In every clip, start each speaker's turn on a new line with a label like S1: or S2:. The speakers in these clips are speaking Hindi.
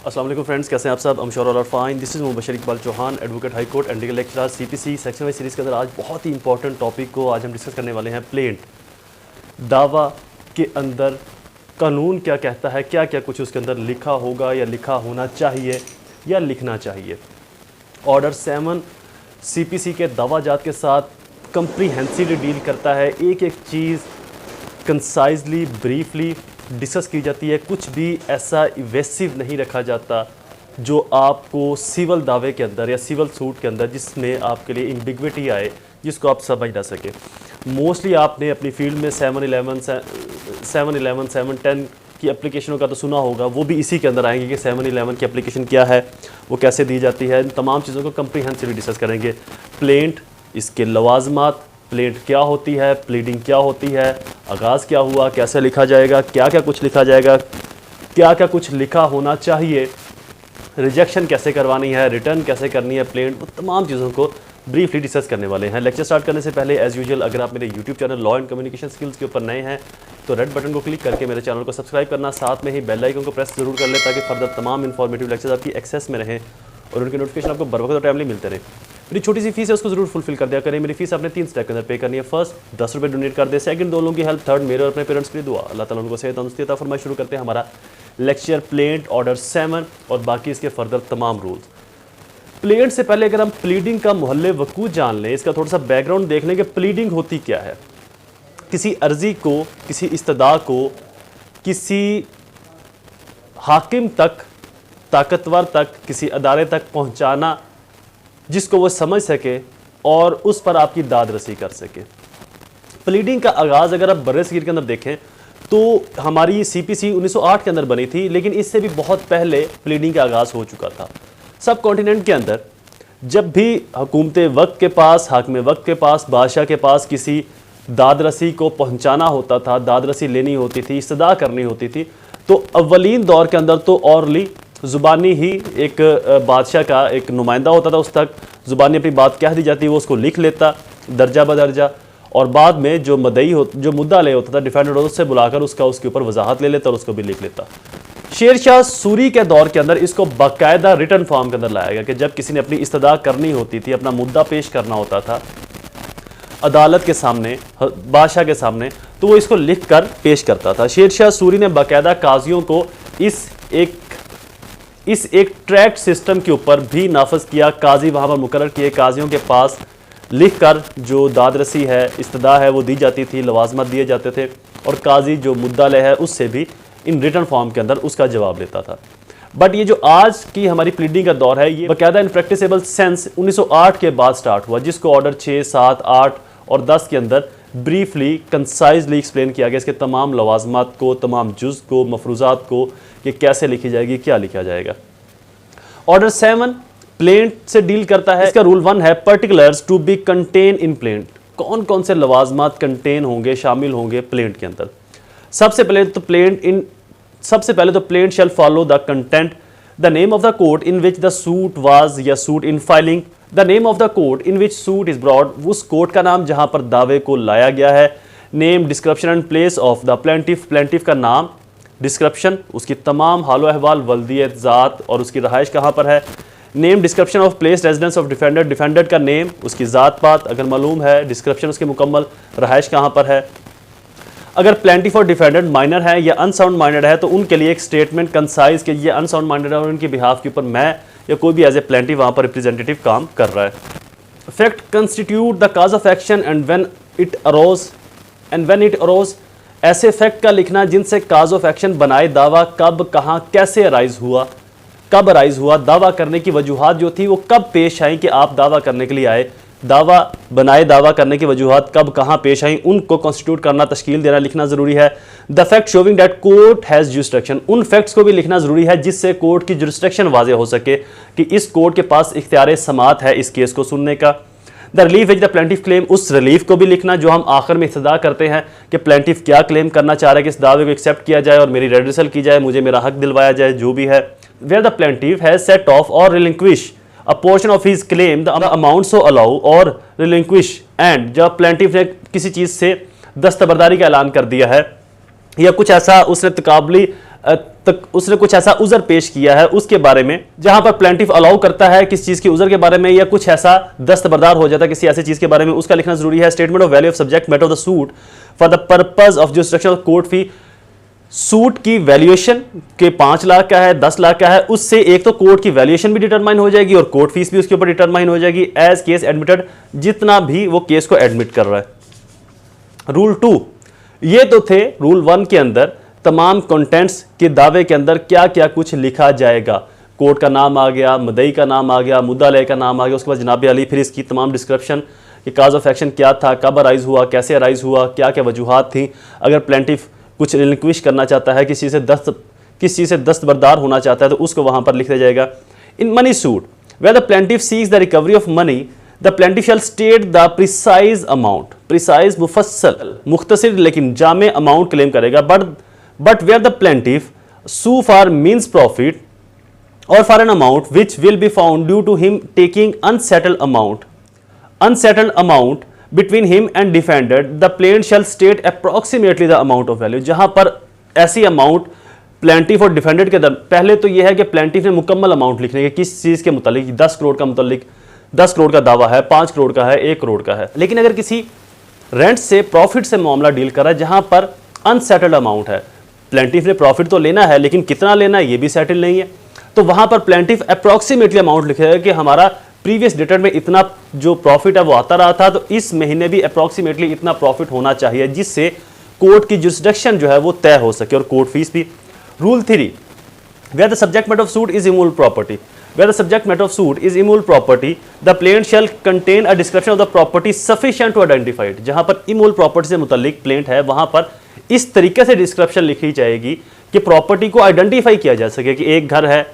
S1: अस्सलाम वालेकुम फ्रेंड्स, कैसे हैं आप सब? अमशोर और fine. This is Mubashar Iqbal Chauhan, advocate high court and legal lecturer CPC section wise series के अंदर आज बहुत ही इंपॉर्टेंट टॉपिक को आज हम डिस्कस करने वाले हैं। प्लेंट दावा के अंदर कानून क्या कहता है, क्या क्या कुछ उसके अंदर लिखा होगा या लिखा होना चाहिए या लिखना चाहिए। ऑर्डर 7 सीपीसी के दवाजात के साथ कंप्रीहेंसिवली डील करता है। एक एक चीज़ कंसाइजली ब्रीफली डिस्कस की जाती है। कुछ भी ऐसा इवेसिव नहीं रखा जाता जो आपको सिविल दावे के अंदर या सिविल सूट के अंदर जिसमें आपके लिए एम्बिग्विटी आए, जिसको आप समझ ना सके। मोस्टली आपने अपनी फील्ड में 711, 710 की एप्लीकेशनों का तो सुना होगा, वो भी इसी के अंदर आएंगे कि 711 की एप्लीकेशन क्या है, वो कैसे दी जाती है। इन तमाम चीज़ों को कंप्रीहेंसिवली डिस्कस करेंगे। प्लेंट, इसके लवाजमात, प्लेंट क्या होती है, प्लीडिंग क्या होती है, आगाज़ क्या हुआ, कैसे लिखा जाएगा, क्या क्या कुछ लिखा जाएगा, क्या क्या कुछ लिखा होना चाहिए, रिजेक्शन कैसे करवानी है, रिटर्न कैसे करनी है प्लेंट, वो तमाम चीज़ों को ब्रीफली डिस्कस करने वाले हैं। लेक्चर स्टार्ट करने से पहले एज़ यूजुअल अगर आप मेरे YouTube channel law and communication skills के ऊपर नए हैं तो रेड बटन को क्लिक करके मेरे चैनल को सब्सक्राइब करना, साथ में ही बेल आइकन को प्रेस जरूर कर लें ताकि फर्दर तमाम इन्फॉर्मेटिव लेक्चर्स आपकी एक्सेस में रहें और उनके नोटिफिकेशन आपको बर वक्त और टाइमली मिलते रहे। मेरी छोटी सी फीस है, उसको जरूर फुलफिल कर दिया करें। मेरी फीस आपने 3 स्टेप के अंदर पे करनी है। फर्स्ट 10 रुपये डोनेट कर दे, सेकंड 2 लोगों की हेल्प, थर्ड मेरे और अपने पेरेंट्स के लिए दुआ। अल्लाह ताला उनको सेहत तंदुरुस्ती अता फरमाए। शुरू करते हैं हमारा लेक्चर प्लेंट ऑर्डर 7 और बाकी इसके फर्दर तमाम रूल्स। प्लेंट से पहले अगर हम प्लीडिंग का मुहल्ले वकूअ जान लें, इसका थोड़ा सा बैकग्राउंड देख लें कि प्लीडिंग होती क्या है। किसी अर्जी को, किसी इस्तदा को किसी हाकिम तक, ताकतवर तक, किसी अदारे तक पहुंचाना जिसको वो समझ सके और उस पर आपकी दाद रसी कर सके। प्लीडिंग का आगाज़ अगर आप बर्रे-सगीर के अंदर देखें तो हमारी सीपीसी 1908 के अंदर बनी थी, लेकिन इससे भी बहुत पहले प्लीडिंग का आगाज़ हो चुका था। सब कॉन्टिनेंट के अंदर जब भी हुकूमत वक्त के पास, हाकिम वक्त के पास, बादशाह के पास किसी दाद रसी को पहुँचाना होता था, दाद रसी लेनी होती थी, इस्तदा करनी होती थी, तो अव्वलीन दौर के अंदर तो ऑरली ज़ुबानी ही एक बादशाह का एक नुमाइंदा होता था, उस तक ज़ुबानी अपनी बात कह दी जाती, वो उसको लिख लेता दर्जा बदर्जा, और बाद में जो जो मुद्दा ले होता था, डिफेंडेंट होता, उससे बुलाकर उसके ऊपर वजाहत ले लेता और उसको भी लिख लेता। शेर शाह सूरी के दौर के अंदर इसको बाकायदा रिटर्न फॉर्म के अंदर लाया गया कि जब किसी ने अपनी इस्तदा करनी होती थी, अपना मुद्दा पेश करना होता था अदालत के सामने, बादशाह के सामने, तो वो इसको लिख कर पेश करता था। शेर शाह सूरी ने बाकायदा काजियों को इस एक ट्रैक्ट सिस्टम के ऊपर भी नाफज किया। काजी वहाँ पर मुकर्रर किए, काजियों के पास लिख कर जो दादरसी है, इस्तदा है, वो दी जाती थी, लवाजमत दिए जाते थे, और काजी जो मुद्दा ले है उससे भी इन रिटर्न फॉर्म के अंदर उसका जवाब लेता था। बट ये जो आज की हमारी प्लीडिंग का दौर है, ये बाकायदा इन प्रैक्टिसेबल सेंस 1908 के बाद स्टार्ट हुआ, जिसको ऑर्डर 6, 7, 8 और 10 के अंदर ब्रीफली कंसाइजली एक्सप्लेन किया गया, इसके तमाम लवाजमात को, तमाम जुज़ को, मफरूज़ात को, कि कैसे लिखी जाएगी, क्या लिखा जाएगा। ऑर्डर 7 प्लेंट से डील करता है। इसका रूल 1 है particulars to be contain in plaint. कौन कौन से लवाजमात कंटेन होंगे, शामिल होंगे प्लेंट के अंदर। सबसे पहले तो plaint shall follow the content, the name of the court in which the suit was या suit in filing, the name of the court in which suit is brought, उस कोर्ट का नाम जहां पर दावे को लाया गया है। Name, description and place of the plaintiff, plaintiff का नाम, डिस्क्रिप्शन, उसकी तमाम हालो अहवाल, वल्दियत, ज़ात और उसकी रहाइश कहाँ पर है। Name, description of place residence of defendant, defendant का नेम, उसकी ज़ात पात अगर मालूम है, डिस्क्रिप्शन उसकी मुकम्मल, रहाइश कहाँ पर है। अगर प्लेंटिफ और डिफेंडेंट माइनर है या अनसाउंड माइंडेड है तो उनके लिए एक स्टेटमेंट कंसाइज के ये अनसाउंड माइंडेड है और उनकी बिहाफ के ऊपर मैं या कोई भी एज ए प्लेंटिफ वहाँ पर रिप्रेजेंटेटिव काम कर रहा है। Fact constitute the cause of action and when it arose, ऐसे फैक्ट का लिखना जिनसे काज ऑफ एक्शन बनाए, दावा कब, कहाँ, कैसे अराइज हुआ, कब अराइज हुआ, दावा करने की वजूहात जो थी वो कब पेश आई कि आप दावा करने के लिए आए, दावा बनाए, दावा करने की वजूहात कब, कहाँ पेश आई, उनको कॉन्स्टिट्यूट करना, तश्कील देना, लिखना ज़रूरी है। The fact showing that court has jurisdiction, उन फैक्ट्स को भी लिखना ज़रूरी है जिससे कोर्ट की जुरिस्डिक्शन वाज़ेह हो सके कि इस कोर्ट के पास इख्तियार समात है इस केस को सुनने का। The relief which the plaintiff claim, उस रिलीफ को भी लिखना जो हम आखिर में इब्तिदा करते हैं कि प्लेंटिफ क्या क्लेम करना चाह रहा है कि इस दावे को एक्सेप्ट किया जाए और मेरी रेडिसल की जाए, मुझे मेरा हक दिलवाया जाए, जो भी है। Where the plaintiff has set off or relinquish a portion of his claim the amount so allow or relinquish, and जब प्लेंटिफ ने किसी चीज़ से दस्तबरदारी का ऐलान कर दिया है या कुछ ऐसा उसने तकाबली तक उसने कुछ ऐसा उजर पेश किया है उसके बारे में, जहां पर प्लेंटिफ अलाउ करता है किस चीज की उजर के बारे में या कुछ ऐसा दस्तबरदार हो जाता है किसी ऐसी चीज के बारे में, उसका लिखना जरूरी है। Statement of value of subject matter of the suit for the purpose of jurisdiction of court fee. Suit की वैल्यूएशन के 5 लाख का है, 10 लाख का है, उससे एक तो कोर्ट की वैल्यूएशन भी डिटरमाइन हो जाएगी और कोर्ट फीस भी उसके ऊपर डिटरमाइन हो जाएगी एज केस एडमिटेड, जितना भी वो केस को एडमिट कर रहा है। रूल 2, ये तो थे रूल 1 के अंदर तमाम कंटेंट्स के दावे के अंदर क्या क्या कुछ लिखा जाएगा। कोर्ट का नाम आ गया, मुद्दई का नाम आ गया, मुद्दाले का नाम आ गया, उसके बाद जनाब अली, फिर इसकी तमाम डिस्क्रिप्शन कि काज ऑफ एक्शन क्या था, कब अराइज हुआ, कैसे अराइज हुआ, क्या क्या वजूहात थी, अगर प्लेंटिफ कुछ रिलिक्विश करना चाहता है, किस चीज़ से दस्तबरदार होना चाहता है तो उसको वहां पर लिख दिया जाएगा। In money suit where the plaintiff seeks the recovery of money the plaintiff shall state the precise amount, precise मुफस्सल मुख्तसर लेकिन जामे अमाउंट क्लेम करेगा। But where the plaintiff sue for means profit or for an amount which will be found due to him taking unsettled amount between him and defendant, the plaintiff shall state approximately the amount of value। जहां पर ऐसी अमाउंट प्लेंटिफ और डिफेंडेंट के दर, पहले तो यह है कि प्लेंटिफ ने मुकम्मल अमाउंट लिखने के किस चीज के मुतालिक, 10 करोड़ का मुतालिक 10 करोड़ का दावा है, 5 करोड़ का है, 1 करोड़ का है। लेकिन अगर किसी रेंट से प्रॉफिट से मामला डील कर रहा है जहां पर अनसेटल्ड अमाउंट है, प्लेंटिफ ने प्रॉफिट तो लेना है लेकिन कितना लेना है ये भी सेटल नहीं है, तो वहां पर प्लेंटिफ अप्रोक्सीमेटली अमाउंट लिखेगा कि हमारा प्रीवियस डेटेड में इतना जो प्रॉफिट है वो आता रहा था, तो इस महीने भी अप्रोक्सीमेटली इतना प्रॉफिट होना चाहिए जिससे कोर्ट की जुरिसडिक्शन जो है वो तय हो सके और कोर्ट फीस भी। Rule 3, where the subject matter of suit is immovable property, where the subject matter of suit is immovable property the plaint shall contain a description of the property sufficient to identify it. जहां पर इमूवेबल प्रॉपर्टी से मुतालिक प्लेंट है वहां पर इस तरीके से डिस्क्रिप्शन लिखी जाएगी कि प्रॉपर्टी को आइडेंटिफाई किया जा सके कि एक घर है,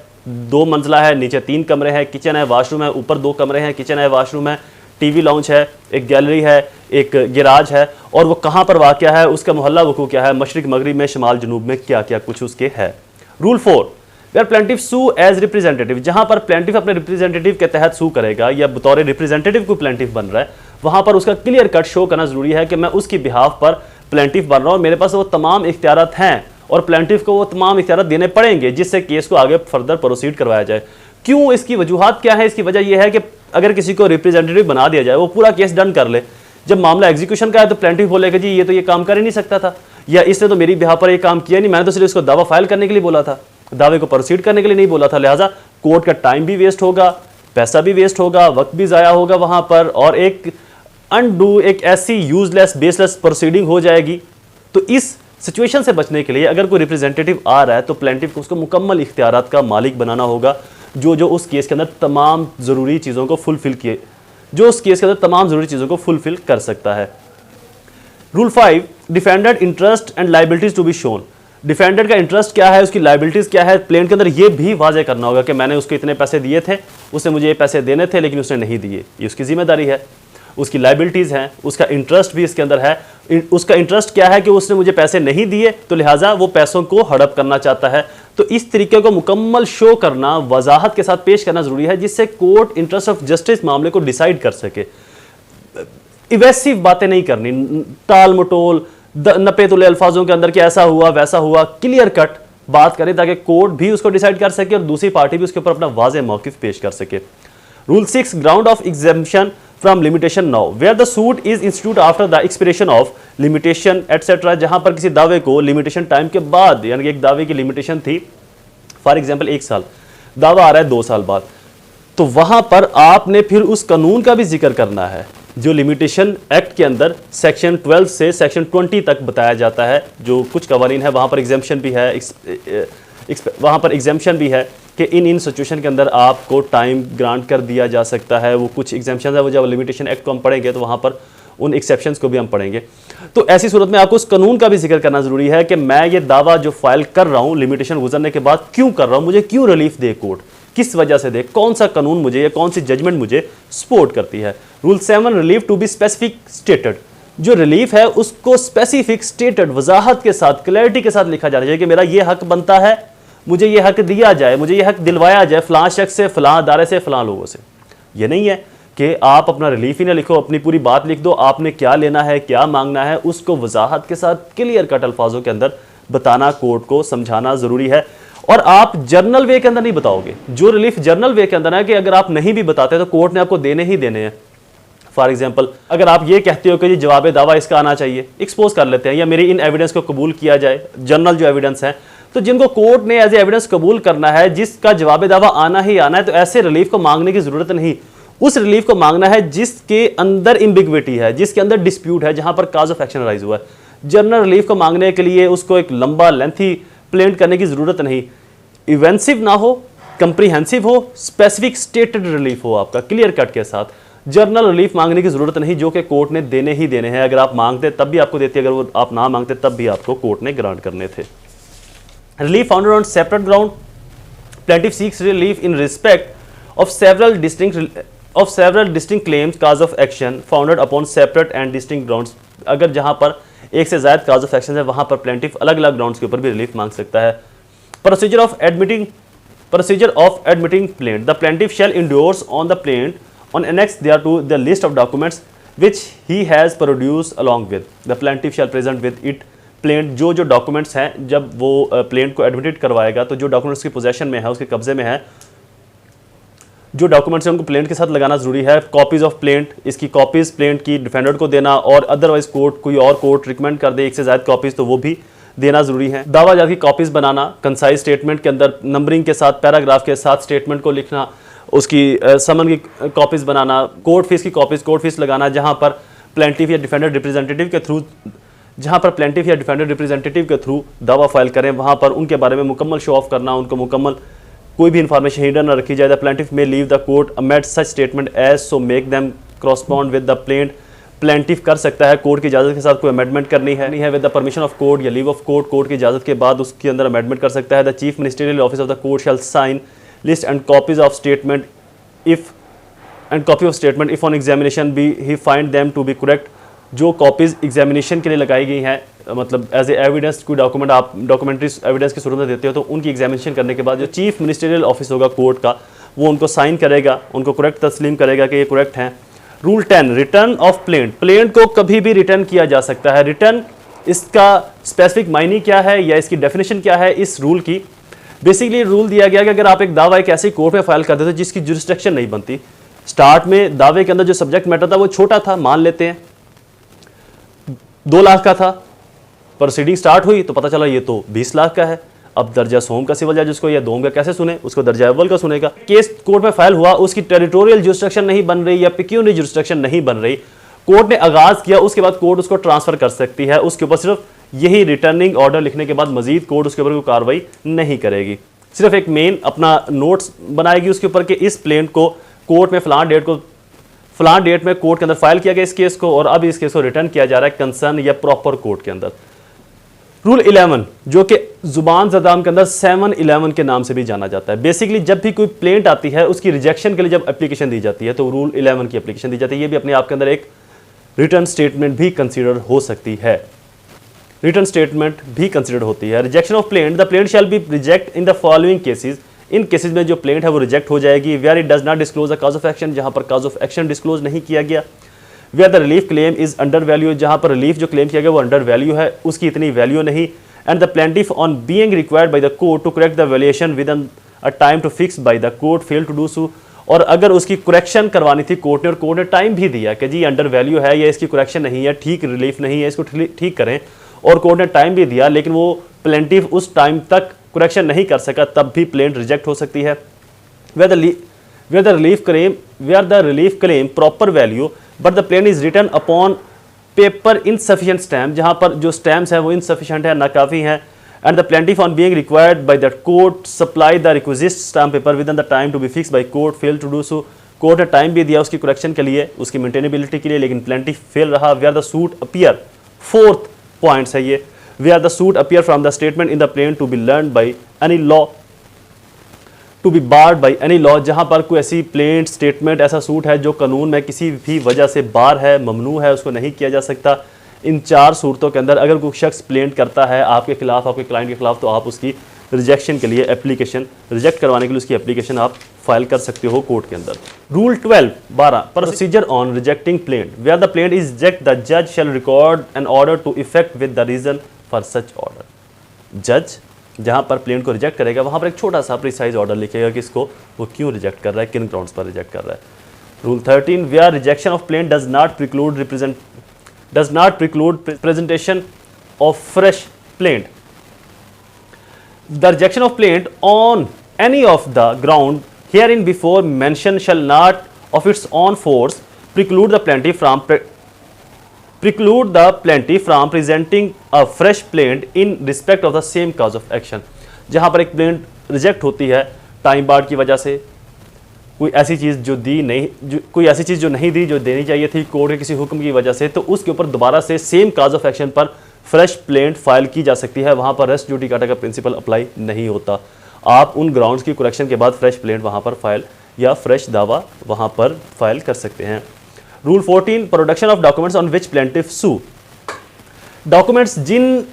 S1: 2 मंजिला है, नीचे 3 कमरे हैं, किचन है, वॉशरूम है, ऊपर 2 कमरे हैं, किचन है, वॉशरूम है, टीवी लाउंज है, एक गैलरी है, एक गैराज है, और वो कहाँ पर वाक़या है, उसका मोहल्ला वकू क्या है, मशरिक मगरिब में, शमाल जनूब में क्या क्या कुछ उसके है। Rule 4, where plaintiff sue as representative, जहां पर प्लेंटिफ अपने रिप्रेजेंटेटिव के तहत सू करेगा या बतौर रिप्रेजेंटेटिव को प्लेंटिफ बन रहा है, वहां पर उसका क्लियर कट शो करना जरूरी है कि मैं उसकी बिहाफ पर प्लेंटिफ बन रहा हूं, मेरे पास वो तमाम इख्तियारात हैं और प्लेंटिफ को वो तमाम इख्तियारात देने पड़ेंगे जिससे केस को आगे फर्दर प्रोसीड करवाया जाए। क्यों, इसकी वजूहात क्या है? इसकी वजह यह है कि अगर किसी को रिप्रेजेंटेटिव बना दिया जाए वो पूरा केस डन कर ले, जब मामला एग्जीक्यूशन का है तो प्लेंटिफ बोलेगा जी ये तो ये काम कर ही नहीं सकता था, या इसने तो मेरी बिहाफ पर ये काम किया नहीं, मैंने तो सिर्फ इसको दावा फाइल करने के लिए बोला था, दावे को प्रोसीड करने के लिए नहीं बोला था। लिहाजा कोर्ट का टाइम भी वेस्ट होगा, पैसा भी वेस्ट होगा, वक्त भी ज़ाया होगा वहाँ पर, और एक अनडू एक ऐसी यूजलेस बेसलेस प्रोसीडिंग हो जाएगी। तो इस सिचुएशन से बचने के लिए अगर कोई रिप्रेजेंटेटिव आ रहा है तो प्लेंटिफ को उसको मुकम्मल इख्तियारात का मालिक बनाना होगा, जो उस केस के अंदर तमाम ज़रूरी चीज़ों को फुलफिल किए, जो उस केस के अंदर तमाम ज़रूरी चीज़ों को फुलफिल कर सकता है। Rule 5, defendant interest and liabilities to be shown. Defendant का इंटरेस्ट क्या है, उसकी लाइबिलिटीज क्या है, प्लेंट के अंदर ये भी वाजे करना होगा कि मैंने उसको इतने पैसे दिए थे, उसने मुझे ये पैसे देने थे लेकिन उसने नहीं दिए, ये उसकी जिम्मेदारी है। उसकी लाइबिलिटीज़ हैं, उसका इंटरेस्ट भी इसके अंदर है। उसका इंटरेस्ट क्या है कि उसने मुझे पैसे नहीं दिए तो लिहाजा वो पैसों को हड़प करना चाहता है। तो इस तरीके को मुकम्मल शो करना, वजाहत के साथ पेश करना ज़रूरी है जिससे कोर्ट इंटरेस्ट ऑफ जस्टिस मामले को डिसाइड कर सके। इवेसिव बातें नहीं करनी, टाल मटोल, नपे तुले अल्फाजों के अंदर कि ऐसा हुआ वैसा हुआ, क्लियर कट बात करें ताकि कोर्ट भी उसको डिसाइड कर सके और दूसरी पार्टी भी उसके ऊपर अपना वाज़ेह मौक़िफ़ पेश कर सके। Rule 6, ground of exemption from limitation now, where the suit is institute after the expiration of limitation etcetera. जहां पर किसी दावे को लिमिटेशन टाइम के बाद, यानी कि एक दावे की लिमिटेशन थी फॉर एग्जांपल 1 साल, दावा आ रहा है 2 साल बाद, तो वहां पर आपने फिर उस कानून का भी जिक्र करना है जो लिमिटेशन एक्ट के अंदर सेक्शन 12 से सेक्शन 20 तक बताया जाता है। जो कुछ कवानीन है वहां पर एग्जेम्पशन भी है, वहां पर एग्जेम्पशन भी है कि इन सिचुएशन के अंदर आपको टाइम ग्रांट कर दिया जा सकता है। वो कुछ एग्जेम्पशन है, वो जब लिमिटेशन एक्ट को हम पढ़ेंगे तो वहाँ पर उन एक्सेप्शंस को भी हम पढ़ेंगे। तो ऐसी सूरत में आपको उस कानून का भी जिक्र करना ज़रूरी है कि मैं ये दावा जो फाइल कर रहा हूँ लिमिटेशन गुजरने के बाद क्यों कर रहा हूँ, मुझे क्यों रिलीफ दे कोर्ट, किस वजह से दे, कौन सा कानून मुझे या कौन सी जजमेंट मुझे सपोर्ट करती है। Rule 7, relief to be specific stated. जो रिलीफ है उसको स्पेसिफिक स्टेटेड, वजाहत के साथ, क्लैरिटी के साथ लिखा जाना चाहिए कि मेरा ये हक बनता है, मुझे ये हक दिया जाए, मुझे ये हक दिलवाया जाए फलां शख्स से, फलां अदारे से, फलां लोगों से। ये नहीं है कि आप अपना रिलीफ ही ना लिखो, अपनी पूरी बात लिख दो, आपने क्या लेना है, क्या मांगना है, उसको वजाहत के साथ क्लियर कट अल्फाजों के अंदर बताना, कोर्ट को समझाना ज़रूरी है। और आप जर्नल वे के अंदर नहीं बताओगे। जो रिलीफ जर्नल वे के अंदर है कि अगर आप नहीं भी बताते तो कोर्ट ने आपको देने ही देने हैं। फॉर एग्जाम्पल, अगर आप ये कहते हो कि जी जवाब दावा इसका आना चाहिए, एक्सपोज कर लेते हैं या मेरी इन एविडेंस को कबूल किया जाए, जर्नल जो एविडेंस है, तो जिनको कोर्ट ने एज एविडेंस कबूल करना है, जिसका जवाब दावा आना ही आना है, तो ऐसे रिलीफ को मांगने की जरूरत नहीं। उस रिलीफ को मांगना है जिसके अंदर इम्बिग्विटी है, जिसके अंदर डिस्प्यूट है, जहां पर काज ऑफ एक्शन राइज हुआ है। जर्नल रिलीफ को मांगने के लिए उसको एक लंबा लेंथी प्लेंट करने की जरूरत नहीं। इवेंसिव ना हो, कंप्रीहेंसिव हो, स्पेसिफिक स्टेटेड रिलीफ हो आपका क्लियर कट के साथ। जर्नल रिलीफ मांगने की जरूरत नहीं, जो कि कोर्ट ने देने ही देने हैं। अगर आप मांगते तब भी आपको देती, अगर वो आप ना मांगते तब भी आपको कोर्ट ने ग्रांट करने थे। Relief founded on separate ground, plaintiff seeks relief in respect of several distinct claims cause of action founded upon separate and distinct grounds. अगर जहां पर एक से ज्यादा काज ऑफ एक्शन है, वहां पर प्लेंटिफ अलग अलग ग्राउंड्स के ऊपर भी रिलीफ मांग सकता है। Procedure of admitting plaint, the plaintiff shall endorse on the plaint on annex thereto the list of documents which he has produced along with the plaintiff shall present with it plaint। जो डॉक्यूमेंट्स हैं, जब वो प्लेंट को एडमिटेड करवाएगा तो जो डॉक्यूमेंट्स की पोजेशन में है, उसके कब्जे में है, जो डॉक्यूमेंट्स हैं उनको प्लेंट के साथ लगाना जरूरी है। कॉपीज ऑफ प्लेंट, इसकी कॉपीज प्लेंट की डिफेंडर को देना, और अदरवाइज कोई और कोर्ट रिकमेंड कर दे एक से ज्यादा कॉपीज, तो वो भी देना जरूरी है। दावा की कॉपीज बनाना, कंसाइज स्टेटमेंट के अंदर नंबरिंग के साथ, पैराग्राफ के साथ स्टेटमेंट को लिखना, उसकी समन की कॉपीज बनाना, कोर्ट फीस की कॉपीज, कोर्ट फीस लगाना, जहां पर प्लेंटिफ या डिफेंडर रिप्रेजेंटेटिव के थ्रू दावा फाइल करें, वहां पर उनके बारे में मुकम्मल शो ऑफ करना, उनको मुकम्मल कोई भी इंफॉर्मेशन हिडन न रखी जाए। The plaintiff may leave the court amend such statement as so make them correspond with the plaint. Plaintiff कर सकता है कोर्ट की इजाजत के साथ कोई अमेंडमेंट करनी है with the permission of court या लीव ऑफ कोर्ट, कोर्ट की इजाजत के बाद उसके अंदर अमेंडमेंट कर सकता है। The chief ministerial office of the court shall sign list and copies of statement if on examination be he find them to be correct. जो कॉपीज एग्जामिनेशन के लिए लगाई गई हैं, मतलब एज ए एविडेंस, कोई डॉक्यूमेंट आप डॉक्यूमेंट्री एविडेंस की सूरत में देते हो, तो उनकी एग्जामिनेशन करने के बाद जो चीफ मिनिस्टरियल ऑफिस होगा कोर्ट का, वो उनको साइन करेगा, उनको करेक्ट तस्लीम करेगा कि ये करेक्ट हैं। Rule 10, return of plaint. Plaint को कभी भी रिटर्न किया जा सकता है। रिटर्न, इसका स्पेसिफिक मायने क्या है या इसकी डेफिनेशन क्या है इस रूल की? बेसिकली रूल दिया गया कि अगर आप एक दावा एक ऐसी कोर्ट में फाइल करते थे जिसकी जुरिस्डिक्शन नहीं बनती, स्टार्ट में दावे के अंदर जो सब्जेक्ट मैटर था वो छोटा था, मान लेते हैं 2 लाख का था, प्रोसीडिंग स्टार्ट हुई तो पता चला ये तो 20 लाख का है। अब दर्जा सोम का सिविल जज उसको या दोम का कैसे सुने, उसको दर्जा अव्वल का सुनेगा। केस कोर्ट में फाइल हुआ, उसकी टेरिटोरियल जुरिस्डिक्शन नहीं बन रही या पिक्यूनरी जुरिस्डिक्शन नहीं बन रही, कोर्ट ने आगाज किया, उसके बाद कोर्ट उसको ट्रांसफर कर सकती है। उसके ऊपर सिर्फ यही रिटर्निंग ऑर्डर लिखने के बाद मजीद कोर्ट उसके ऊपर कोई कार्रवाई नहीं करेगी, सिर्फ एक मेन अपना नोट्स बनाएगी उसके ऊपर कि इस प्लेंट को कोर्ट में फलां डेट में कोर्ट के अंदर फाइल किया गया इस केस को, और अब इस केस को रिटर्न किया जा रहा है कंसर्न या प्रॉपर कोर्ट के अंदर। रूल 11, जो कि जुबान ज़दाम के अंदर 711 के नाम से भी जाना जाता है। बेसिकली जब भी कोई प्लेंट आती है, उसकी रिजेक्शन के लिए जब एप्लीकेशन दी जाती है तो रूल 11 की एप्लीकेशन दी जाती है। ये भी अपने आप के अंदर एक रिटर्न स्टेटमेंट भी कंसीडर हो सकती है, रिटर्न स्टेटमेंट भी कंसीडर होती है। Rejection of plaint, the plaint shall be reject in the following cases. इन केसेस में जो प्लेंट है वो रिजेक्ट हो जाएगी। Where it does not disclose the cause of action, जहां पर कॉज ऑफ एक्शन डिस्क्लोज नहीं किया गया। Where the relief claim is under value, जहां पर रिलीफ जो क्लेम किया गया वो अंडर वैल्यू है, उसकी इतनी वैल्यू नहीं। And the plaintiff on being required by the court to correct the valuation with a time to fix by the court fail to do so. और अगर उसकी करेक्शन करवानी थी कोर्ट ने और कोर्ट ने टाइम भी दिया कि जी अंडर वैल्यू है या इसकी करेक्शन नहीं है, ठीक रिलीफ नहीं है, इसको ठीक करें, और कोर्ट ने टाइम भी दिया, लेकिन वो प्लेंटिफ उस टाइम तक करेक्शन नहीं कर सका, तब भी प्लेंट रिजेक्ट हो सकती है। where the relief claim proper value but the plaint is written upon paper insufficient stamp, जहां पर जो stamps है वो insufficient है, नाकाफी है। and the plaintiff on being required by the court supply the requisite stamp paper within the time to be fixed by court fail to do so। Court ने टाइम भी दिया उसकी करेक्शन के लिए, उसकी मेंटेनेबिलिटी के लिए, लेकिन प्लेंटिफ फेल रहा। where the suit appear, 4th points है ये, where the suit appear from the statement in the plaint to be learned by any law to be barred by any law, जहाँ पर कोई ऐसी प्लेंट स्टेटमेंट ऐसा सूट है जो कानून में किसी भी वजह से बार है, ममनू है, उसको नहीं किया जा सकता। इन 4 सूरतों के अंदर अगर कोई शख्स प्लेंट करता है आपके खिलाफ, आपके क्लाइंट के खिलाफ, तो आप उसकी रिजेक्शन के लिए एप्लीकेशन, रिजेक्ट करवाने के लिए उसकी एप्लीकेशन आप फाइल कर सकते हो कोर्ट के अंदर। Rule 12, procedure on rejecting plaint. Where the plaint is reject the जज shall record an order to effect with the reason for such order. जज जहाँ पर प्लेंट को रिजेक्ट करेगा वहाँ पर एक छोटा सा प्रिसाइज ऑर्डर लिखेगा कि इसको वो क्यों रिजेक्ट कर रहा है, किन ग्राउंड्स पर रिजेक्ट कर रहा है। Rule 13, where rejection of plaint does not preclude presentation of fresh plaint. The rejection of plaint on any of the ground herein before mentioned shall not of its own force preclude the plaintiff from presenting a fresh plaint in respect of the same cause of action। जहाँ पर एक प्लेंट रिजेक्ट होती है टाइम बार्ड की वजह से, कोई ऐसी चीज़ जो नहीं दी जो देनी चाहिए थी कोर्ट के किसी हुक्म की वजह से, तो उसके ऊपर दोबारा से सेम काज ऑफ एक्शन पर फ्रेश प्लेंट फाइल की जा सकती है। वहाँ पर रेस्ट जुडिकाटा का प्रिंसिपल अप्लाई नहीं होता। आप उन ग्राउंड्स की करेक्शन के बाद फ्रेश प्लेंट वहाँ पर फाइल या फ्रेश दावा वहाँ पर फाइल कर सकते हैं। Rule 14, production of documents on which plaintiff sue. Documents जिन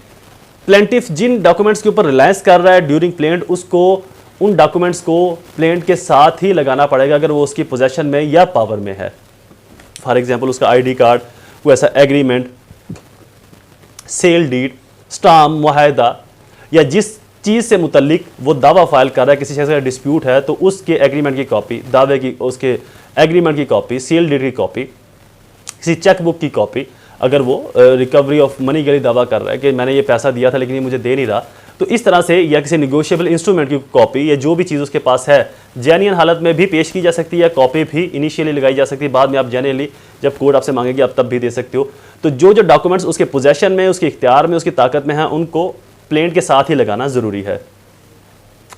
S1: डॉक्यूमेंट्स के ऊपर रिलायंस कर रहा है ड्यूरिंग प्लेंट, उसको उन डॉक्यूमेंट्स को प्लेंट के साथ ही लगाना पड़ेगा अगर वो उसकी पोजेशन में या पावर में है। फॉर एग्जांपल उसका आईडी कार्ड, कोई ऐसा एग्रीमेंट, सेल डीड, स्टाम्प, मुआहदा या जिस चीज़ से मुतल्लिक वो दावा फाइल कर रहा है, किसी चीज़ का डिस्प्यूट है तो उसके एग्रीमेंट की कॉपी, दावे की उसके एग्रीमेंट की कॉपी, सेल डीड की कॉपी, किसी चेक बुक की कॉपी, अगर वो रिकवरी ऑफ मनी के लिए दावा कर रहा है कि मैंने ये पैसा दिया था लेकिन ये मुझे दे नहीं रहा, तो इस तरह से, या किसी निगोशिएबल इंस्ट्रूमेंट की कॉपी या जो भी चीज़ उसके पास है जेन्युइन हालत में भी पेश की जा सकती है, या कॉपी भी इनिशियली लगाई जा सकती है, बाद में आप जेन्युइनली जब कोर्ट आपसे मांगेगी आप तब भी दे सकते हो। तो जो डॉक्यूमेंट्स उसके पोजेशन में, उसके इख्तियार में, उसकी ताकत में हैं, उनको प्लेंट के साथ ही लगाना ज़रूरी है।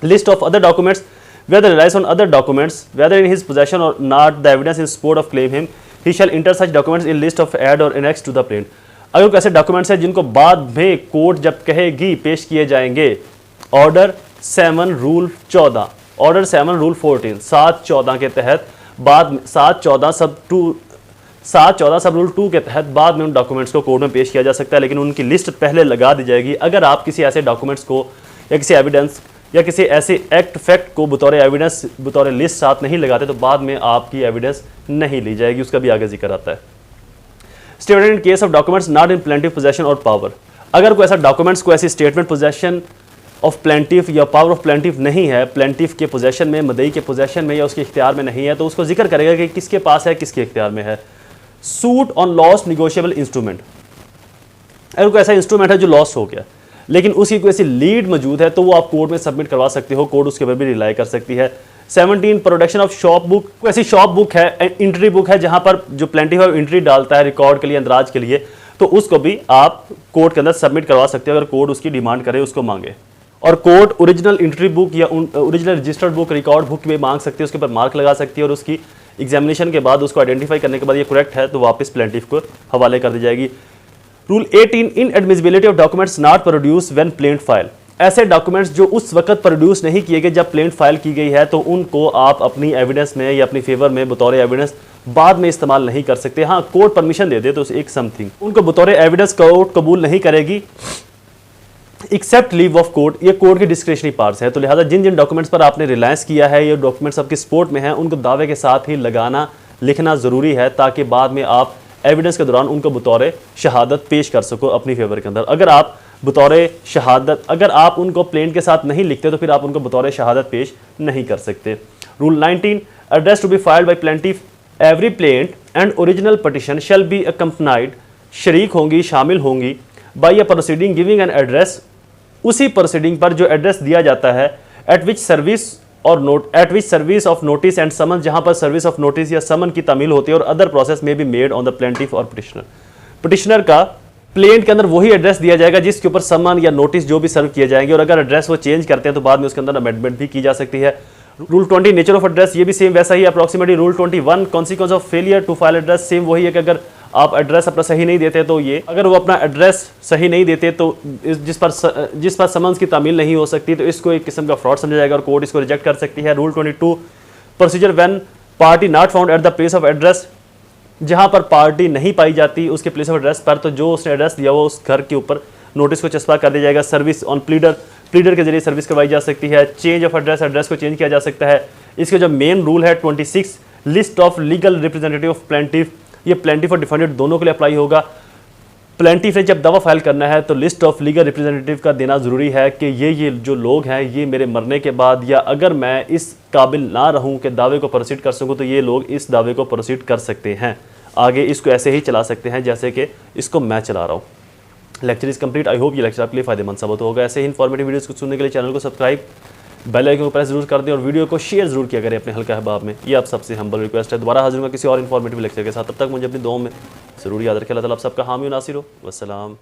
S1: List of other documents whether relies on other documents whether in his possession or not the evidence in support of claim him he shall enter such documents in list of add or annex to the plaint। अगर कोई ऐसे डॉक्यूमेंट्स हैं जिनको बाद में कोर्ट जब कहेगी पेश किए जाएंगे, ऑर्डर 7 रूल 14, ऑर्डर 7 रूल 14, 7-14 के तहत बाद में 7-14 सब रूल 2 के तहत बाद में उन डॉक्यूमेंट्स को कोर्ट में पेश किया जा सकता है, लेकिन उनकी लिस्ट पहले लगा दी जाएगी। अगर आप किसी ऐसे डॉक्यूमेंट्स को या किसी एविडेंस या किसी ऐसे एक्ट फैक्ट को बतौर एविडेंस, बतौर लिस्ट साथ नहीं लगाते तो बाद में आपकी एविडेंस नहीं ली जाएगी, उसका भी आगे जिक्र आता है। Statement in case of documents not in plaintiff possession और पावर। अगर कोई ऐसा डॉक्यूमेंट्स को ऐसी स्टेटमेंट पोजेशन ऑफ प्लेंटिफ या पावर ऑफ प्लेंटिफ नहीं है, प्लेंटिफ के पोजेशन में, मदई के पोजेशन में या उसके इख्तियार में नहीं है, तो उसको जिक्र करेगा कि किसके पास है, किसके इख्तियार में है। Suit on lost negotiable instrument. अगर कोई ऐसा इंस्ट्रूमेंट है जो लॉस्ट हो गया लेकिन उसकी कोई ऐसी लीड मौजूद है तो वो आप कोर्ट में सबमिट करवा सकते हो, कोर्ट उसके ऊपर भी रिलाई कर सकती है। 17 प्रोडक्शन ऑफ शॉप बुक। कोई ऐसी शॉप बुक है, एंट्री बुक है जहां पर जो प्लेंटिफ है एंट्री डालता है रिकॉर्ड के लिए, अंदराज के लिए, तो उसको भी आप कोर्ट के अंदर सबमिट करवा सकते हो अगर कोर्ट उसकी डिमांड करे, उसको मांगे। और कोर्ट ओरिजिनल एंट्री बुक या original registered book, record book भी मांग सकती है, उसके ऊपर मार्क लगा सकती है और उसकी एग्जामिनेशन के बाद उसको आइडेंटिफाई करने के बाद ये करेक्ट है तो वापस प्लेंटिफ को हवाले कर दी जाएगी। Rule 18 inadmissibility of documents not produce when plaint file. ऐसे डॉक्यूमेंट्स जो उस वक्त प्रोड्यूस नहीं किए गए जब प्लेंट फाइल की गई है तो उनको आप अपनी एविडेंस में या अपनी फेवर में बतौर एविडेंस बाद में इस्तेमाल नहीं कर सकते। हाँ, कोर्ट परमिशन दे दे तो एक समथिंग, उनको बतौर एविडेंस कोर्ट कबूल नहीं करेगी एक्सेप्ट लीव ऑफ कोर्ट। ये कोर्ट के डिस्क्रिशनरी पार्ट्स है, तो लिहाजा जिन जिन डॉक्यूमेंट्स पर आपने रिलायंस किया है, ये डॉक्यूमेंट्स आपके सपोर्ट में हैं, उनको दावे के साथ ही लगाना, लिखना ज़रूरी है ताकि बाद में आप एविडेंस के दौरान उनको बतौर शहादत पेश कर सको अपनी फेवर के अंदर। अगर आप बतौर शहादत, अगर आप उनको प्लेंट के साथ नहीं लिखते तो फिर आप उनको बतौर शहादत पेश नहीं कर सकते। Rule 19 address to be filed by plaintiff every plaint and original petition shall be accompanied, शरीक होंगी, शामिल होंगी by a proceeding giving an address, उसी प्रोसीडिंग पर जो एड्रेस दिया जाता है, at which service of notice and summon, जहां पर सर्विस ऑफ नोटिस या समन की तामील होती है, और अदर प्रोसेस में be made on the plaintiff और पिटिशनर। पिटिशनर का प्लेंट के अंदर वही एड्रेस दिया जाएगा जिसके ऊपर समन या नोटिस जो भी सर्व किए जाएंगे, और अगर एड्रेस वो चेंज करते हैं तो बाद में उसके अंदर अमेंडमेंट भी की जा सकती है। रूल 20 नेचर ऑफ एड्रेस, ये भी सेम वैसा ही approximately. Rule 21 consequence of failure to file address, same वही है कि अगर आप एड्रेस अपना सही नहीं देते तो ये, अगर वो अपना एड्रेस सही नहीं देते तो जिस पर समन्स की तामील नहीं हो सकती तो इसको एक किस्म का फ्रॉड समझा जाएगा और कोर्ट इसको रिजेक्ट कर सकती है। Rule 22 procedure when party not found at the place of address, जहां पर पार्टी नहीं पाई जाती उसके प्लेस ऑफ एड्रेस पर, तो जो उसने एड्रेस दिया वो उस घर के ऊपर नोटिस को चस्पा कर दिया जाएगा। सर्विस ऑन प्लीडर के जरिए सर्विस करवाई जा सकती है। चेंज ऑफ एड्रेस, एड्रेस को चेंज किया जा सकता है। इसके जो मेन रूल है 26 list of legal representative of plaintiff, ये प्लेंटिफ और डिफेंडेंट दोनों के लिए अप्लाई होगा। प्लेंटिफ ने जब दावा फाइल करना है तो लिस्ट ऑफ लीगल रिप्रेजेंटेटिव का देना ज़रूरी है कि ये जो लोग हैं ये मेरे मरने के बाद या अगर मैं इस काबिल ना रहूं कि दावे को प्रोसीड कर सकूं तो ये लोग इस दावे को प्रोसीड कर सकते हैं, आगे इसको ऐसे ही चला सकते हैं जैसे कि इसको मैं चला रहा हूँ। Lecture is complete. I hope ये लेक्चर आपके लिए फ़ायदेमंद साबित होगा। ऐसे ही इन्फॉर्मेटिव वीडियोज़ को सुनने के लिए चैनल को सब्सक्राइब, बेल आइकन को प्रेस जरूर कर दें और वीडियो को शेयर जरूर किया करें अपने हल्का अहबाब में। ये आप सबसे हम्बल रिक्वेस्ट है। दोबारा हाजिर होगा किसी और इन्फॉर्मेटिव लेक्चर के साथ। तब तक मुझे अपनी दुआओं में ज़रूर याद रखें। अल्लाह ताला आप सबका हामी और नासिर हो। वस्सलाम।